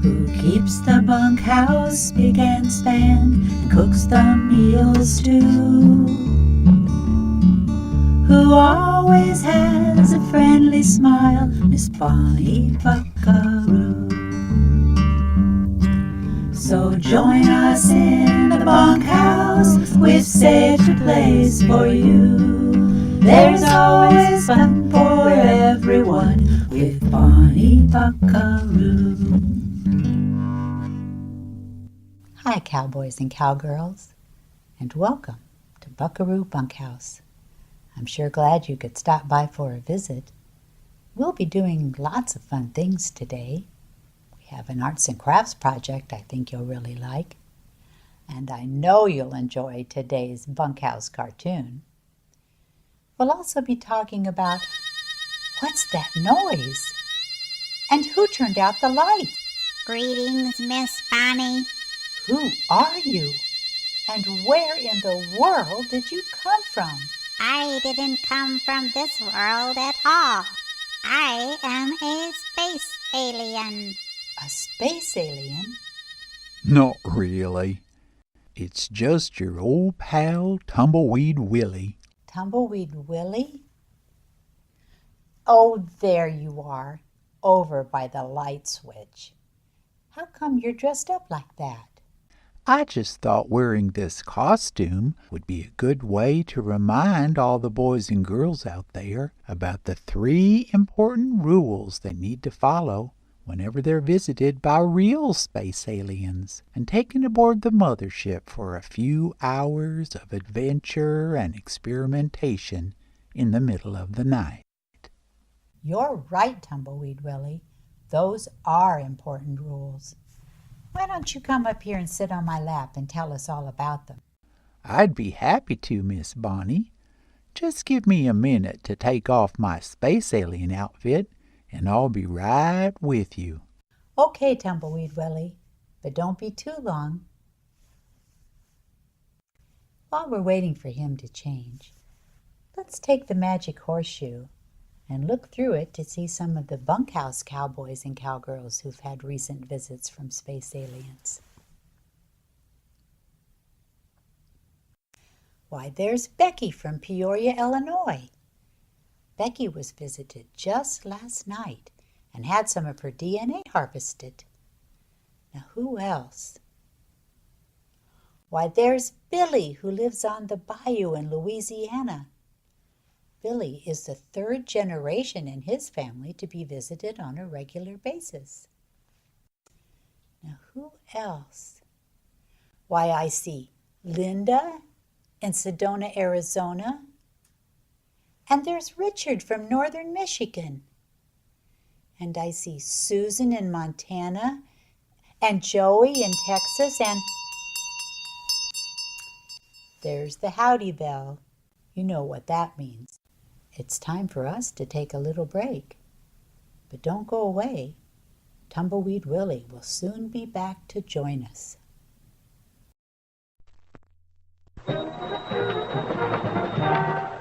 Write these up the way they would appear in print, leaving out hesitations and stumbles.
Who keeps the bunkhouse big and span and cooks the meals too? Who always has a friendly smile, Miss Bonnie Buckaroo. So join us in the bunkhouse, we've saved a place for you. There's always fun for everyone with Bonnie Buckaroo. Hi, cowboys and cowgirls, and welcome to Buckaroo Bunkhouse. I'm sure glad you could stop by for a visit. We'll be doing lots of fun things today. We have an arts and crafts project I think you'll really like. And I know you'll enjoy today's bunkhouse cartoon. We'll also be talking about what's that noise? And who turned out the light? Greetings, Miss Bonnie. Who are you? And where in the world did you come from? I didn't come from this world at all. I am a space alien. A space alien? Not really. It's just your old pal, Tumbleweed Willie. Tumbleweed Willie? Oh, there you are, over by the light switch. How come you're dressed up like that? I just thought wearing this costume would be a good way to remind all the boys and girls out there about the 3 important rules they need to follow whenever they're visited by real space aliens and taken aboard the mothership for a few hours of adventure and experimentation in the middle of the night. You're right, Tumbleweed Willie. Those are important rules. Why don't you come up here and sit on my lap and tell us all about them? I'd be happy to, Miss Bonnie. Just give me a minute to take off my space alien outfit, and I'll be right with you. Okay, Tumbleweed Willie, but don't be too long. While we're waiting for him to change, let's take the magic horseshoe and look through it to see some of the bunkhouse cowboys and cowgirls who've had recent visits from space aliens. Why, there's Becky from Peoria, Illinois. Becky was visited just last night and had some of her DNA harvested. Now, who else? Why, there's Billy, who lives on the bayou in Louisiana. Billy is the 3rd generation in his family to be visited on a regular basis. Now, who else? Why, I see Linda in Sedona, Arizona. And there's Richard from northern Michigan. And I see Susan in Montana and Joey in Texas, and there's the howdy bell. You know what that means. It's time for us to take a little break. But don't go away. Tumbleweed Willie will soon be back to join us.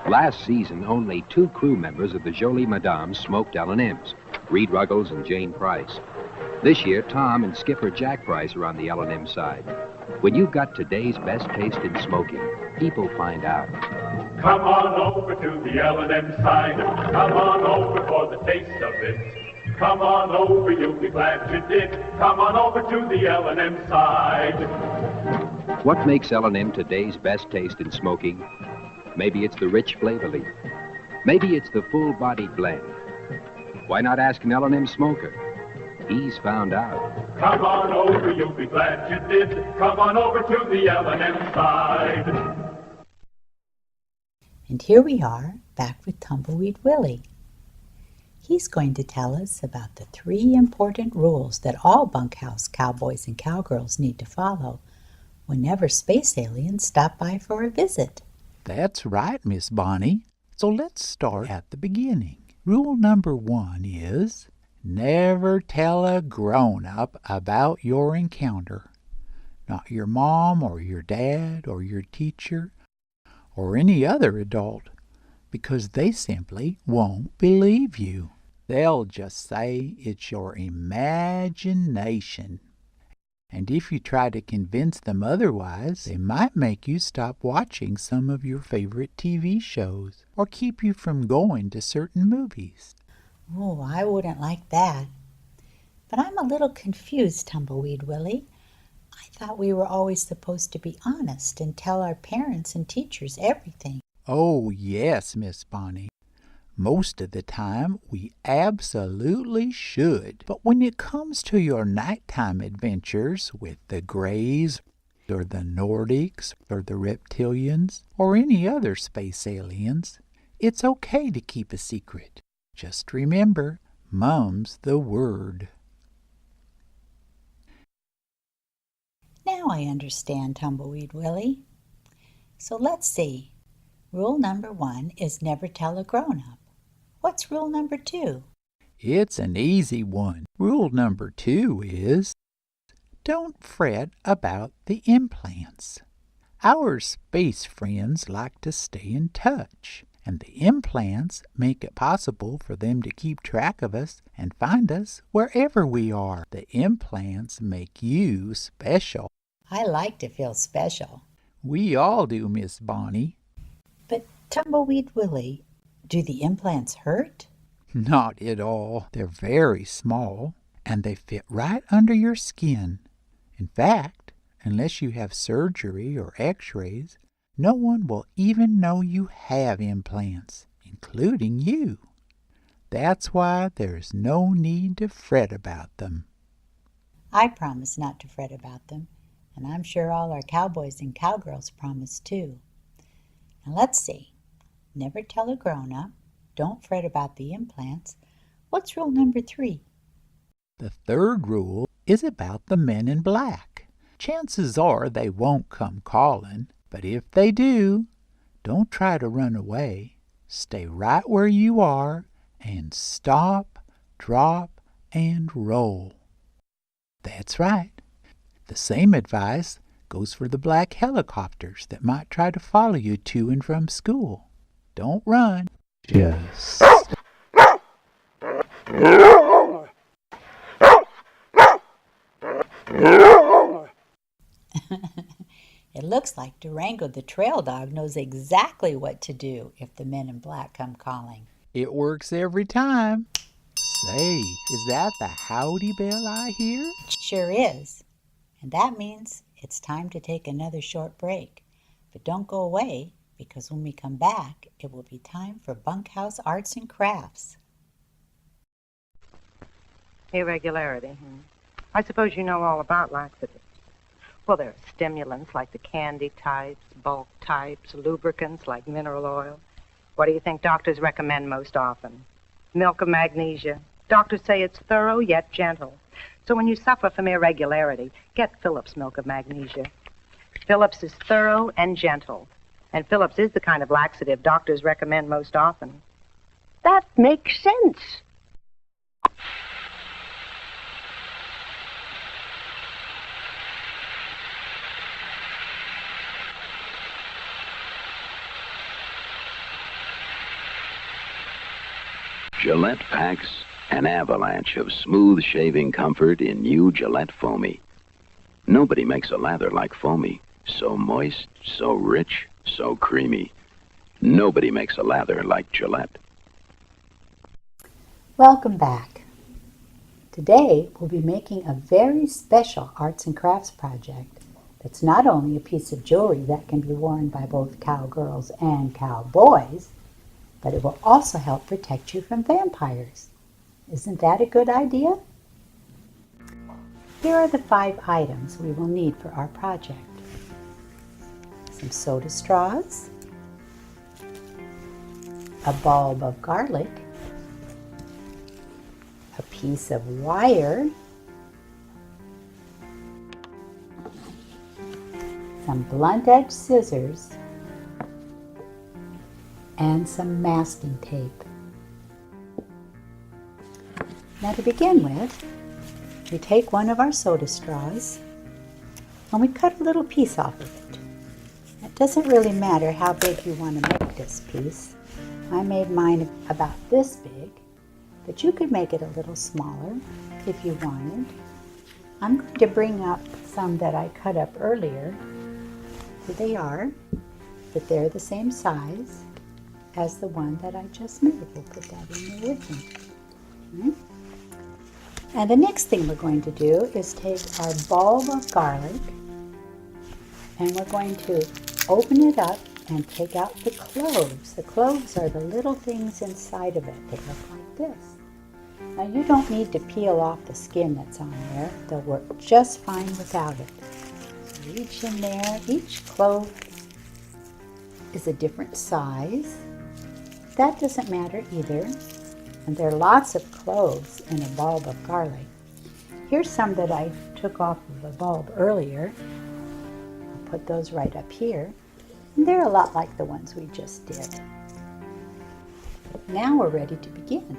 Last season, only 2 crew members of the Jolie Madames smoked L&Ms, Reed Ruggles and Jane Price. This year, Tom and Skipper Jack Price are on the L&M side. When you've got today's best taste in smoking, people find out. Come on over to the L&M side. Come on over for the taste of it. Come on over, you'll be glad you did. Come on over to the L&M side. What makes L&M today's best taste in smoking? Maybe it's the rich flavor leaf. Maybe it's the full-bodied blend. Why not ask an L&M smoker? He's found out. Come on over, you'll be glad you did. Come on over to the L&M side. And here we are, back with Tumbleweed Willie. He's going to tell us about the 3 important rules that all bunkhouse cowboys and cowgirls need to follow whenever space aliens stop by for a visit. That's right, Miss Bonnie. So let's start at the beginning. Rule number 1 is never tell a grown-up about your encounter. Not your mom or your dad or your teacher or any other adult, because they simply won't believe you. They'll just say it's your imagination. And if you try to convince them otherwise, they might make you stop watching some of your favorite TV shows or keep you from going to certain movies. Oh, I wouldn't like that. But I'm a little confused, Tumbleweed Willie. I thought we were always supposed to be honest and tell our parents and teachers everything. Oh, yes, Miss Bonnie. Most of the time, we absolutely should. But when it comes to your nighttime adventures with the Greys, or the Nordics, or the Reptilians, or any other space aliens, it's okay to keep a secret. Just remember, Mum's the word. Now I understand, Tumbleweed Willie. So let's see. Rule number 1 is never tell a grown-up. What's rule number 2? It's an easy one. Rule number 2 is, don't fret about the implants. Our space friends like to stay in touch, and the implants make it possible for them to keep track of us and find us wherever we are. The implants make you special. I like to feel special. We all do, Miss Bonnie. But Tumbleweed Willie, do the implants hurt? Not at all. They're very small, and they fit right under your skin. In fact, unless you have surgery or x-rays, no one will even know you have implants, including you. That's why there's no need to fret about them. I promise not to fret about them, and I'm sure all our cowboys and cowgirls promise too. Now let's see. Never tell a grown-up. Don't fret about the implants. What's rule number 3? The third rule is about the men in black. Chances are they won't come calling, but if they do, don't try to run away. Stay right where you are and stop, drop, and roll. That's right. The same advice goes for the black helicopters that might try to follow you to and from school. Don't run. Just... It looks like Durango the trail dog knows exactly what to do if the men in black come calling. It works every time. Say, is that the howdy bell I hear? It sure is. And that means it's time to take another short break. But don't go away, because when we come back, it will be time for Bunkhouse Arts and Crafts. Irregularity. I suppose you know all about laxatives. Well, there are stimulants like the candy types, bulk types, lubricants like mineral oil. What do you think doctors recommend most often? Milk of magnesia. Doctors say it's thorough yet gentle. So when you suffer from irregularity, get Phillips milk of magnesia. Phillips is thorough and gentle. And Phillips is the kind of laxative doctors recommend most often. That makes sense. Gillette packs an avalanche of smooth shaving comfort in new Gillette Foamy. Nobody makes a lather like Foamy. So moist, so rich, so creamy. Nobody makes a lather like Gillette. Welcome back. Today we'll be making a very special arts and crafts project that's not only a piece of jewelry that can be worn by both cowgirls and cowboys, but it will also help protect you from vampires. Isn't that a good idea? Here are the 5 items we will need for our project. Some soda straws, a bulb of garlic, a piece of wire, some blunt-edged scissors, and some masking tape. Now to begin with, we take one of our soda straws and we cut a little piece off of it. It doesn't really matter how big you want to make this piece. I made mine about this big, but you could make it a little smaller if you wanted. I'm going to bring up some that I cut up earlier. Here they are, but they're the same size as the one that I just made. We'll put that in there with me. Right. And the next thing we're going to do is take our bulb of garlic and we're going to open it up and take out the cloves. The cloves are the little things inside of it. They look like this. Now you don't need to peel off the skin that's on there. They'll work just fine without it. So reach in there. Each clove is a different size. That doesn't matter either. And there are lots of cloves in a bulb of garlic. Here's some that I took off of the bulb earlier. I'll put those right up here. And they're a lot like the ones we just did. Now we're ready to begin.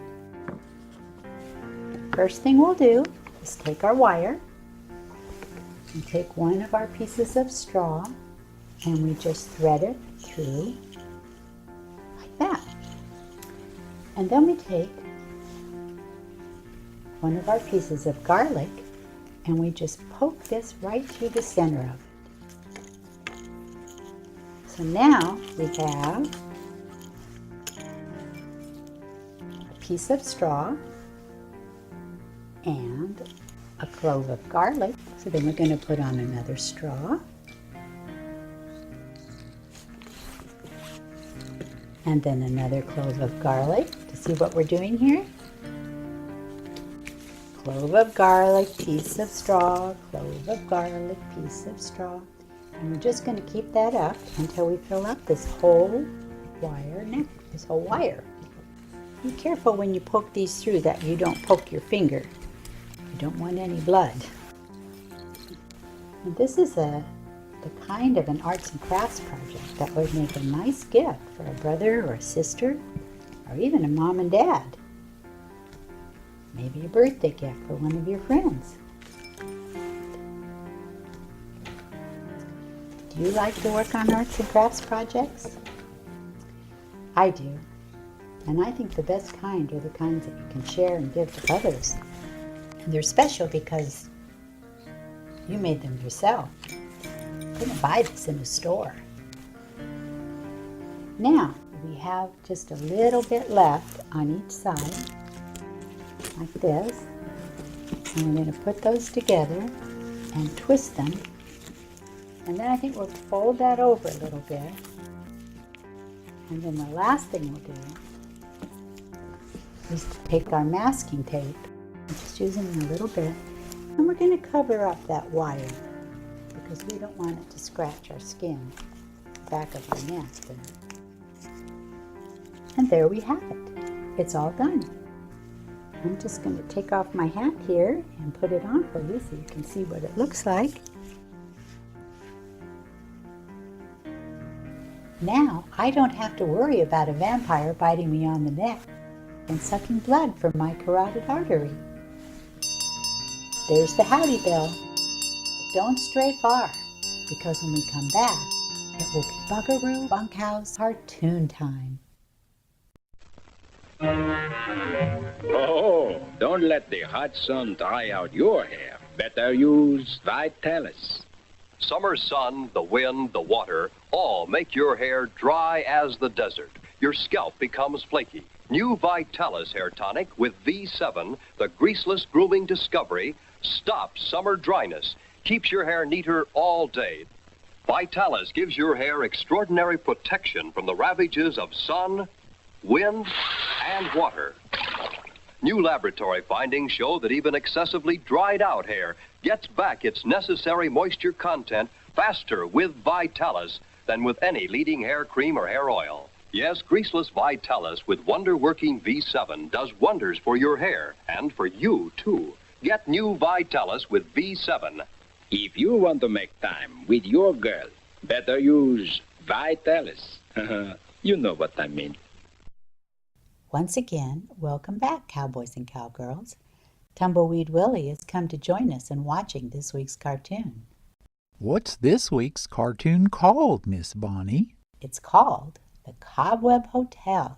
First thing we'll do is take our wire and take one of our pieces of straw and we just thread it through like that. And then we take one of our pieces of garlic and we just poke this right through the center of it. So now we have a piece of straw and a clove of garlic. So then we're going to put on another straw. And then another clove of garlic. To see what we're doing here? Clove of garlic, piece of straw, clove of garlic, piece of straw. And we're just going to keep that up until we fill up this whole wire neck, this whole wire. Be careful when you poke these through that you don't poke your finger. You don't want any blood. And this is the kind of an arts and crafts project that would make a nice gift for a brother or a sister or even a mom and dad. Maybe a birthday gift for one of your friends. Do you like to work on arts and crafts projects? I do. And I think the best kind are the kinds that you can share and give to others. And they're special because you made them yourself. You couldn't buy this in a store. Now, we have just a little bit left on each side, like this. And we're going to put those together and twist them. And then I think we'll fold that over a little bit. And then the last thing we'll do is to take our masking tape, I'm just using a little bit, and we're going to cover up that wire because we don't want it to scratch our skin, back of our neck. And there we have it. It's all done. I'm just going to take off my hat here and put it on for you so you can see what it looks like. Now I don't have to worry about a vampire biting me on the neck and sucking blood from my carotid artery. There's the howdy bell. But don't stray far, because when we come back, it will be Buckaroo Bunkhouse cartoon time. Oh, don't let the hot sun dry out your hair. Better use Vitalis. Summer sun, the wind, the water, all make your hair dry as the desert. Your scalp becomes flaky. New Vitalis Hair Tonic with V7, the greaseless grooming discovery, stops summer dryness, keeps your hair neater all day. Vitalis gives your hair extraordinary protection from the ravages of sun, wind, and water. New laboratory findings show that even excessively dried out hair gets back its necessary moisture content faster with Vitalis than with any leading hair cream or hair oil. Yes, greaseless Vitalis with wonder-working V7 does wonders for your hair and for you, too. Get new Vitalis with V7. If you want to make time with your girl, better use Vitalis. You know what I mean. Once again, welcome back, cowboys and cowgirls. Tumbleweed Willie has come to join us in watching this week's cartoon. What's this week's cartoon called, Miss Bonnie? It's called The Cobweb Hotel,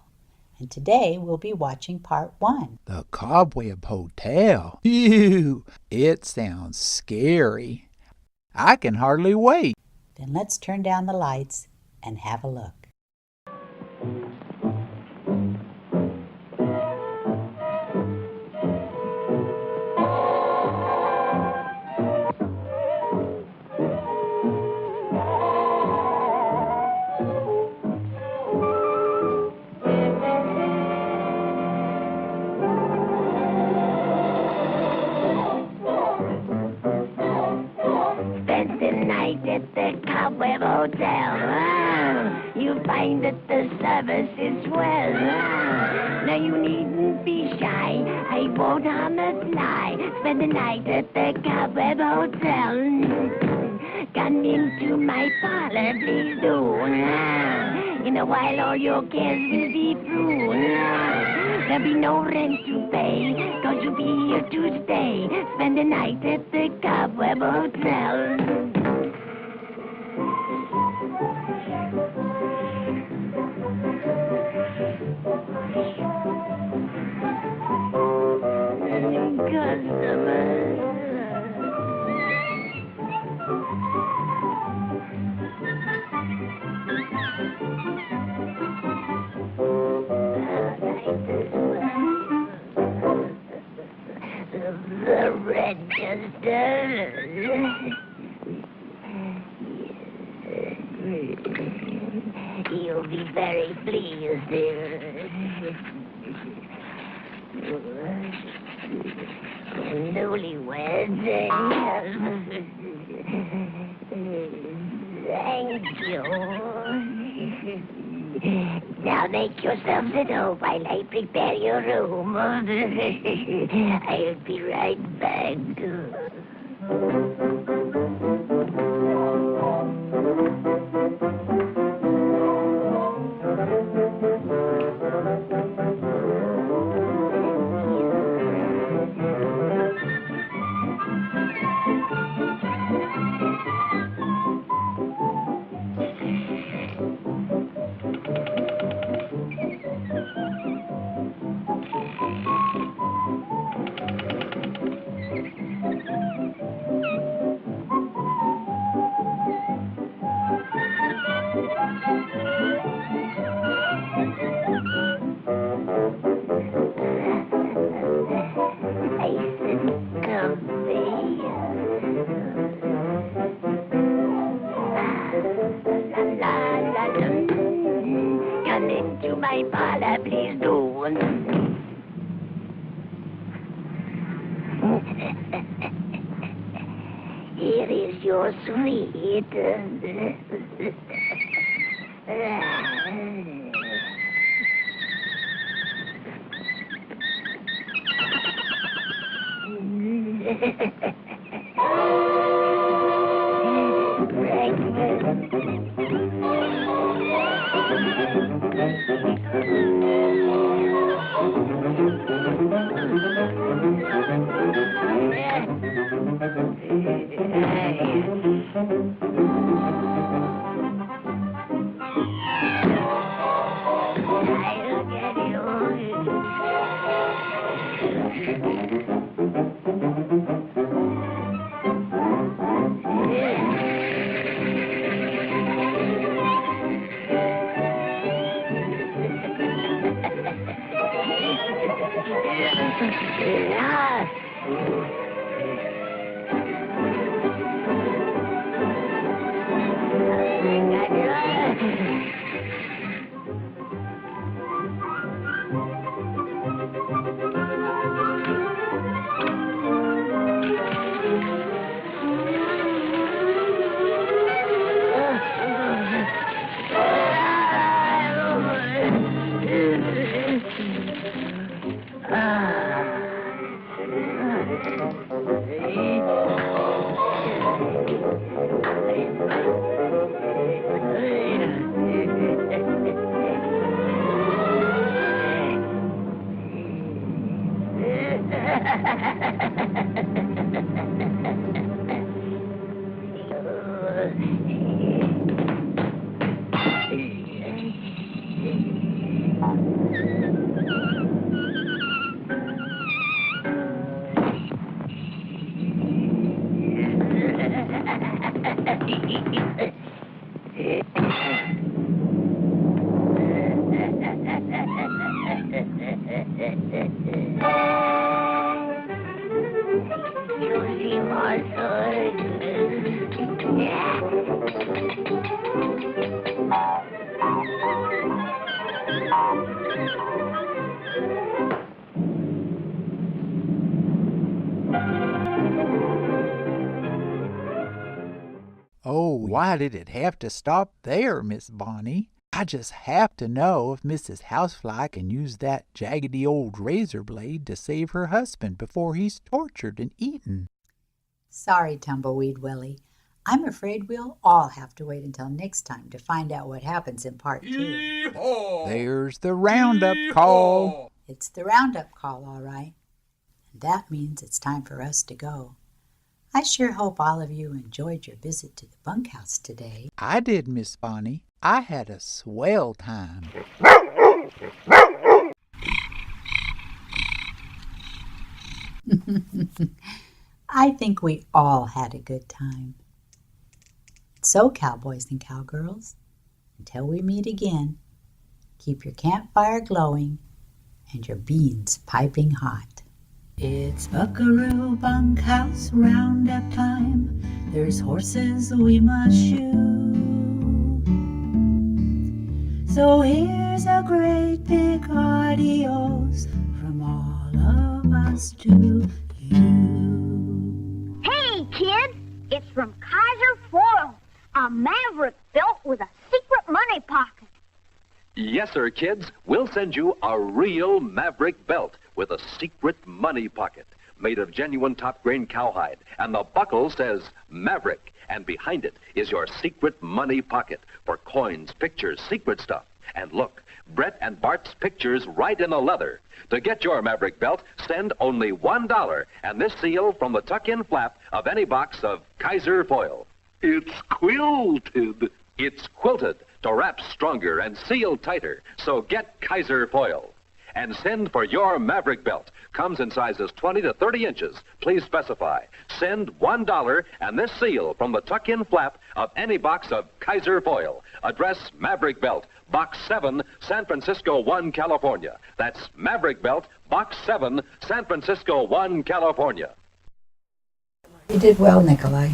And today we'll be watching part 1. The Cobweb Hotel. Phew, it sounds scary. I can hardly wait. Then let's turn down the lights and have a look. Spend the night at the Cobweb Hotel. You'll find that the service is swell. Now you needn't be shy, I won't harm a fly. Spend the night at the Cobweb Hotel. Come into my parlor, please do. In a while all your cares will be through. There'll be no rent to pay, 'cause you'll be here to stay. Spend the night at the Cobweb Hotel. The register. You'll be very pleased. Newlyweds. Thank you. Now make yourselves at home while I prepare your room. I'll be right back. Come into my parlor, please do. Here is your sweet. I'll get Juicy Oh, why did it have to stop there, Miss Bonnie? I just have to know if Mrs. Housefly can use that jaggedy old razor blade to save her husband before he's tortured and eaten. Sorry, Tumbleweed Willie. I'm afraid we'll all have to wait until next time to find out what happens in part 2. Yee-haw! There's the roundup call. It's the roundup call, all right. And that means it's time for us to go. I sure hope all of you enjoyed your visit to the bunkhouse today. I did, Miss Bonnie. I had a swell time. I think we all had a good time. So, cowboys and cowgirls, until we meet again, keep your campfire glowing and your beans piping hot. It's Buckaroo Bunkhouse roundup time. There's horses we must shoe. So here's a great big adios from all of us to you. Hey, kids, it's from Kaiser Foil, a Maverick belt with a secret money pocket. Yes, sir, kids. We'll send you a real Maverick belt with a secret money pocket made of genuine top-grain cowhide. And the buckle says Maverick. And behind it is your secret money pocket for coins, pictures, secret stuff. And look, Brett and Bart's pictures right in the leather. To get your Maverick belt, send only $1 and this seal from the tuck-in flap of any box of Kaiser Foil. It's quilted. It's quilted to wrap stronger and seal tighter. So get Kaiser Foil. And send for your Maverick belt. Comes in sizes 20 to 30 inches. Please specify. Send $1 and this seal from the tuck-in flap of any box of Kaiser Foil. Address Maverick Belt, Box 7, San Francisco 1, California. That's Maverick Belt, Box 7, San Francisco 1, California. You did well, Nikolai.